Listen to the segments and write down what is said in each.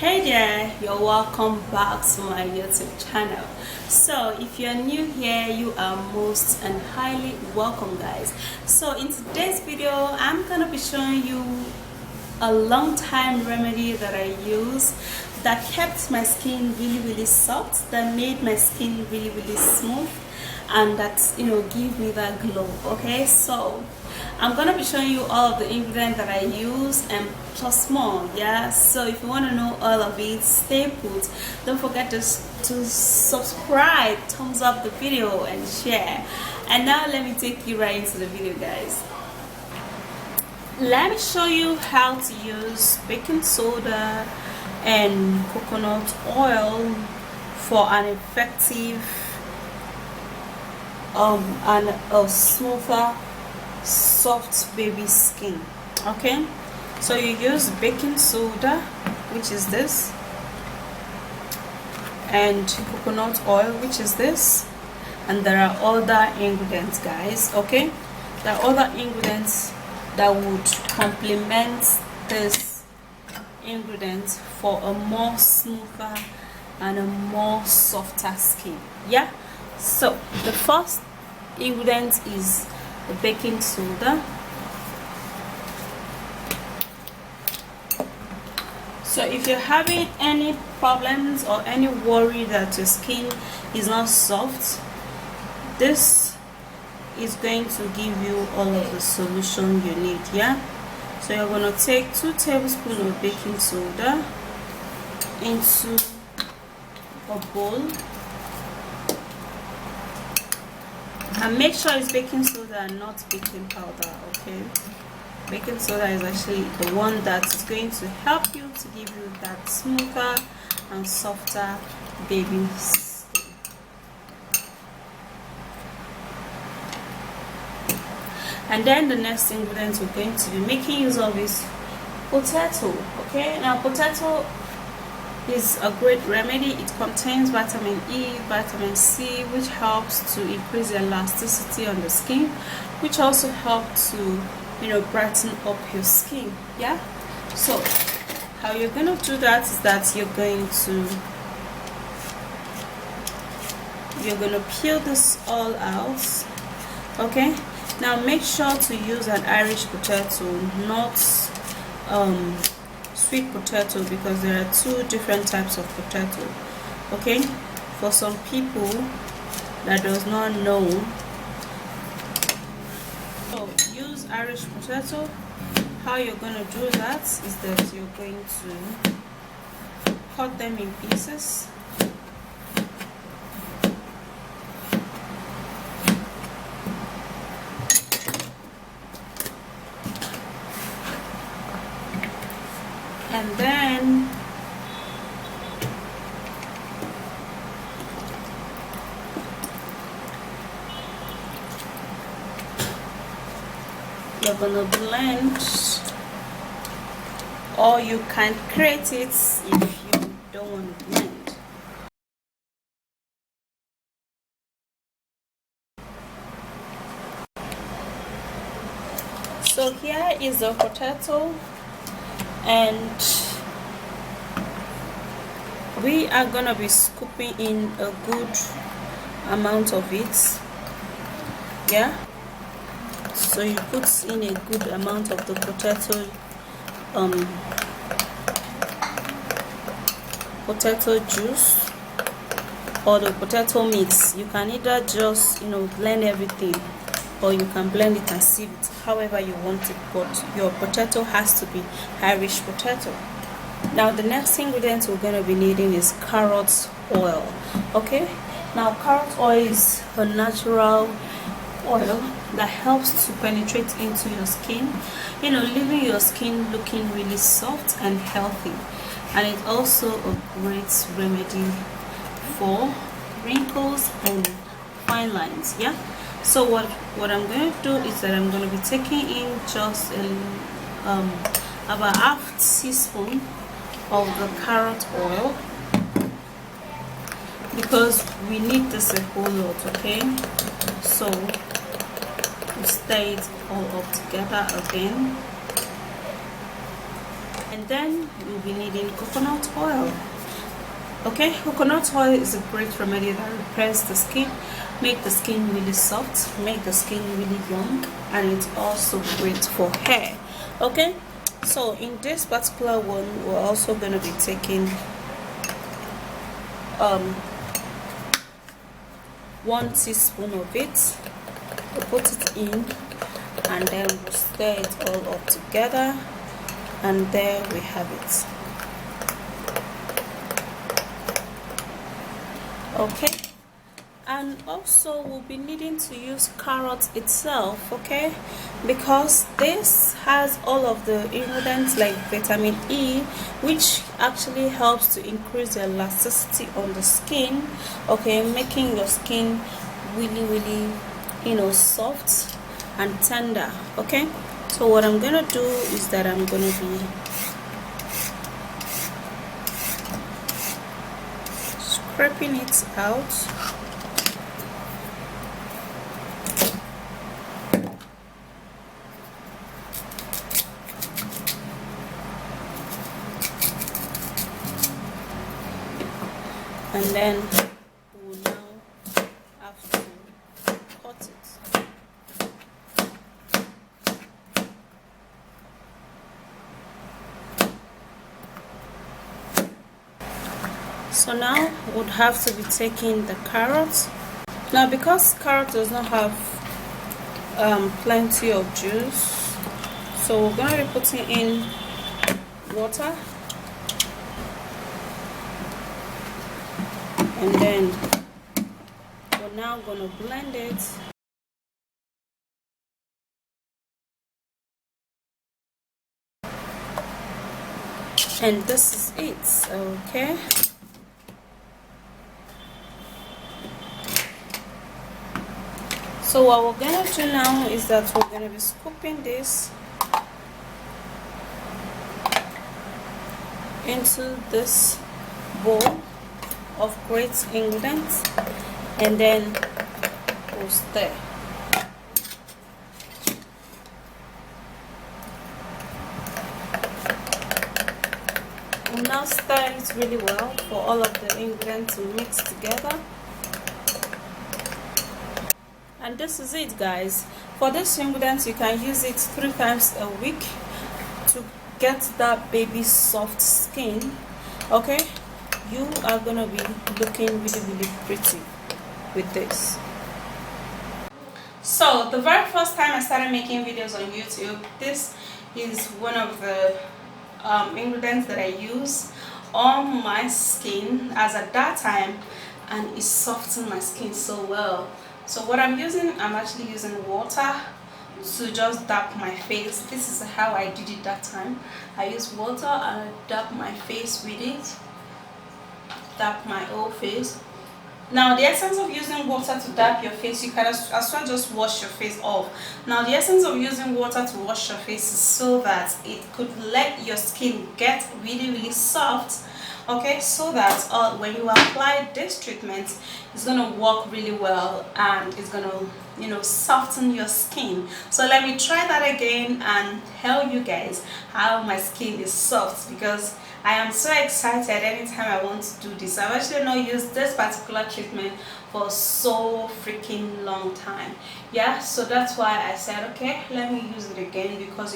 Hey there, you're welcome back to my YouTube channel. So if you're new here, you are most and highly welcome, guys. So in today's video, I'm gonna be showing you a long time remedy that I use that kept my skin really soft, that made my skin really smooth, and that give me that glow. Okay, so I'm gonna be showing you all of the ingredients that I use and plus more. Yeah, so if you want to know all of it, stay put. Don't forget to subscribe, thumbs up the video, and share. And now let me take you right into the video, guys. Let me show you how to use baking soda and coconut oil for an effective and a smoother, soft baby skin. Okay, so you use baking soda, which is this, and coconut oil, which is this, and there are other ingredients, guys. Okay, there are other ingredients that would complement this ingredient for a more smoother and a more softer skin. Yeah, so the first ingredient is the baking soda. So if you're having any problems or any worry that your skin is not soft, this is going to give you all of the solution you need. Yeah, so you're going to take 2 tablespoons of baking soda into a bowl, and make sure it's baking soda and not baking powder. Okay, baking soda is actually the one that is going to help you to give you that smoother and softer baby skin. And then the next ingredient we're going to be making use of is potato. Okay, now potato is a great remedy. It contains vitamin E, vitamin C, which helps to increase the elasticity on the skin, which also helps to brighten up your skin. Yeah, so how you're going to do that is that you're going to peel this all out. Okay, now make sure to use an Irish potato, not sweet potato, because there are 2 different types of potato. Okay, for some people that does not know, so use Irish potato. How you're going to do that is that you're going to cut them in pieces. And then you're gonna blend, or you can create it if you don't want to blend. So here is the potato, and we are gonna be scooping in a good amount of it. Yeah, so you put in a good amount of the potato juice or the potato mix. You can either just blend everything, or you can blend it and sieve it however you want it, but your potato has to be Irish potato. Now the next ingredient we're going to be needing is carrot oil. Okay, now carrot oil is a natural oil that helps to penetrate into your skin, leaving your skin looking really soft and healthy. And it's also a great remedy for wrinkles and fine lines. Yeah, so what I'm going to do is that I'm going to be taking in just about half teaspoon of the carrot oil, because we need this a whole lot. Okay, so we stir it all up together again. And And then you'll be needing coconut oil. Okay, coconut oil is a great remedy that repairs the skin, make the skin really soft, make the skin really young, and it's also great for hair. Okay, so in this particular one, we're also going to be taking 1 teaspoon of it. We'll put it in, and then we'll stir it all up together, and there we have it. Okay, and also we'll be needing to use carrot itself, okay, because this has all of the ingredients like vitamin E, which actually helps to increase the elasticity on the skin, okay, making your skin really soft and tender. Okay, so what I'm gonna do is that I'm gonna be scraping it out. And then we'll now have to cut it. So now we'd have to be taking the carrot. Now because carrot does not have plenty of juice, so we're going to be putting in water, and then we're now going to blend it. And this is it. Okay, so what we're gonna do now is that we're gonna be scooping this into this bowl of great ingredients, and then we'll stir. We'll now stir it really well for all of the ingredients to mix together. And this is it, guys. For this ingredients, you can use it 3 times a week to get that baby soft skin. Okay, you are gonna be looking really pretty with this. So the very first time I started making videos on YouTube, this is one of the ingredients that I use on my skin as at that time, and it softened my skin so well. So what I'm actually using water to just dap my face. This is how I did it that time. I used water and I dap my face with it, dap my whole face. Now the essence of using water to dap your face, you can as well just wash your face off. Now the essence of using water to wash your face is so that it could let your skin get really soft, okay, so that when you apply this treatment, it's gonna work really well and it's gonna soften your skin. So let me try that again and tell you guys how my skin is soft, because I am so excited anytime I want to do this. I've actually not used this particular treatment for so freaking long time. Yeah, so that's why I said, okay, let me use it again, because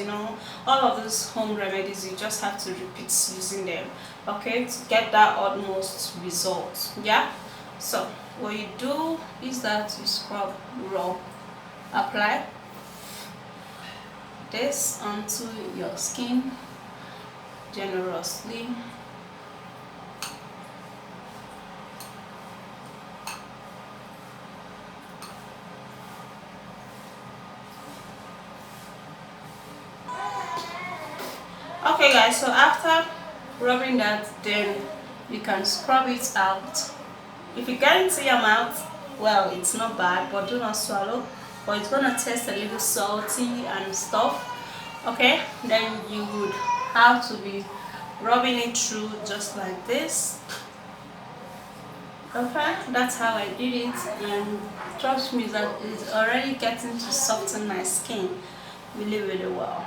all of those home remedies, you just have to repeat using them, okay, to get that utmost result. Yeah, so what you do is that you scrub, rub, apply this onto your skin generously. Okay guys, so after rubbing that, then you can scrub it out. If you get into your mouth, well, it's not bad, but do not swallow, or it's gonna taste a little salty and stuff. Okay, then you would have to be rubbing it through just like this. Okay, that's how I did it, and trust me that it's already getting to soften my skin really well.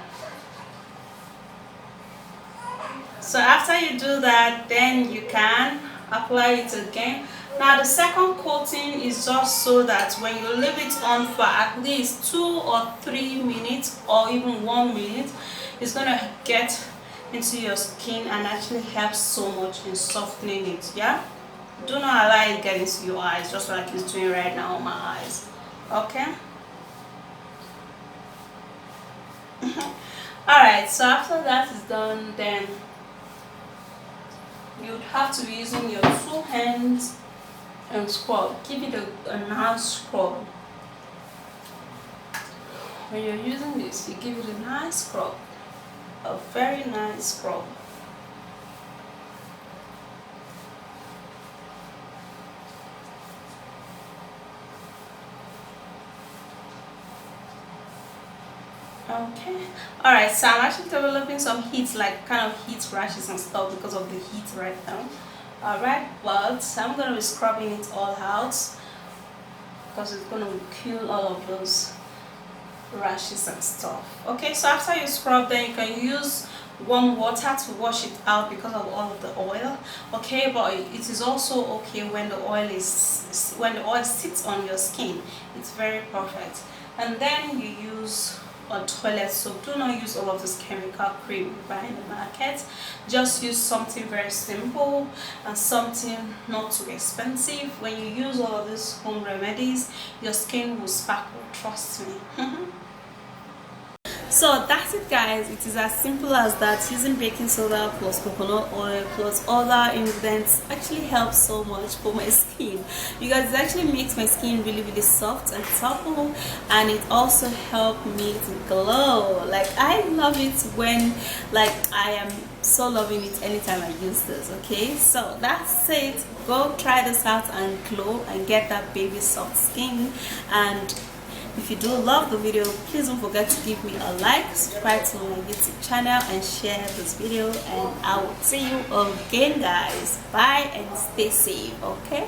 So after you do that, then you can apply it again. Now the second coating is just so that when you leave it on for at least 2 or 3 minutes or even 1 minute, it's gonna get into your skin and actually helps so much in softening it. Yeah, do not allow it get into your eyes, just like it's doing right now on my eyes. Okay. Alright, so after that is done, then you would have to be using your 2 hands and scrub. Give it a nice scrub. When you're using this, you give it a nice scrub, a very nice scrub. Okay, all right, so I'm actually developing some heat, like kind of heat rashes and stuff because of the heat right now. All right, but I'm gonna be scrubbing it all out because it's gonna kill all of those rashes and stuff. Okay, so after you scrub, then you can use warm water to wash it out because of all of the oil. Okay, but it is also okay when the oil sits on your skin. It's very perfect. And then you use a toilet soap. Do not use all of this chemical cream you buy in the market. Just use something very simple and something not too expensive. When you use all of these home remedies, your skin will sparkle, trust me. So that's it, guys. It is as simple as that. Using baking soda plus coconut oil plus other ingredients actually helps so much for my skin. You guys, it actually makes my skin really soft and supple, and it also helps me to glow. Like, I love it when, like, I am so loving it anytime I use this. Okay, so that's it. Go try this out and glow and get that baby soft skin. And if you do love the video, please don't forget to give me a like, subscribe to my YouTube channel, and share this video. And I will see you again, guys. Bye and stay safe. Okay.